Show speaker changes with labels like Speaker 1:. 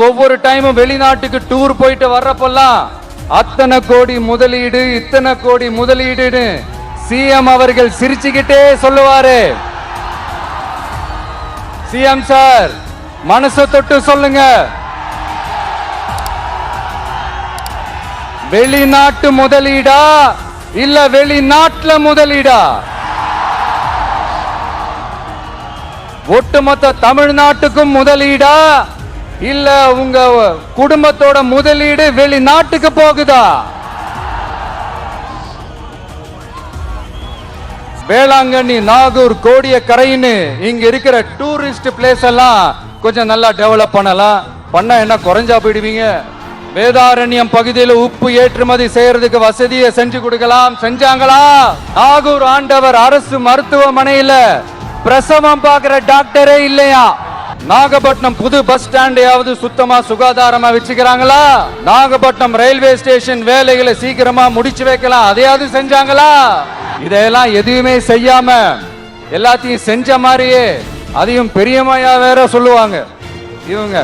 Speaker 1: ஒவ்வொரு டைமும் வெளிநாட்டுக்கு டூர் போயிட்டு வர்றப்பெல்லாம் அத்தனை கோடி முதலீடு இத்தனை கோடி முதலீடு சிஎம் அவர்கள் சிரிச்சுக்கிட்டே சொல்லுவாரு. சிஎம் சார் மனசை தொட்டு சொல்லுங்க, வெளிநாட்டு முதலீடா இல்ல வெளிநாட்டுல முதலீடா? ஒட்டுமொத்த தமிழ்நாட்டுக்கும் முதலீடா இல்ல உங்க குடும்பத்தோட முதலீடு வெளிநாட்டுக்கு போகுதா? வேளாங்கண்ணி, நாகூர், கோடியக்கரைன்னு இங்க இருக்கிற டூரிஸ்ட் பிளேஸ் எல்லாம் கொஞ்சம் நல்லா டெவலப் பண்ண என்ன குறைஞ்சா போயிடுவீங்க? வேதாரண்யம் பகுதியில் உப்பு ஏற்றுமதி செய்யறதுக்கு வசதியை செஞ்சு கொடுக்கலாம், செஞ்சாங்களா? நாகூர் ஆண்டவர் அரசு மருத்துவமனையில பிரசவம் பார்க்கிற டாக்டரே இல்லையா? நாகப்பட்டினம் புது பஸ் ஸ்டாண்டையாவது சுத்தமா சுகாதாரமா வச்சுக்கிறாங்களா? நாகப்பட்டினம் ரயில்வே ஸ்டேஷன் வேலைகளை சீக்கிரமா முடிச்சு வைக்கலாம், அதையாவது செஞ்சாங்களா? இதெல்லாம் எதுவுமே செய்யாம எல்லாத்தையும் செஞ்ச மாதிரியே அதையும் பெரியமையா வேற சொல்லுவாங்க இவங்க.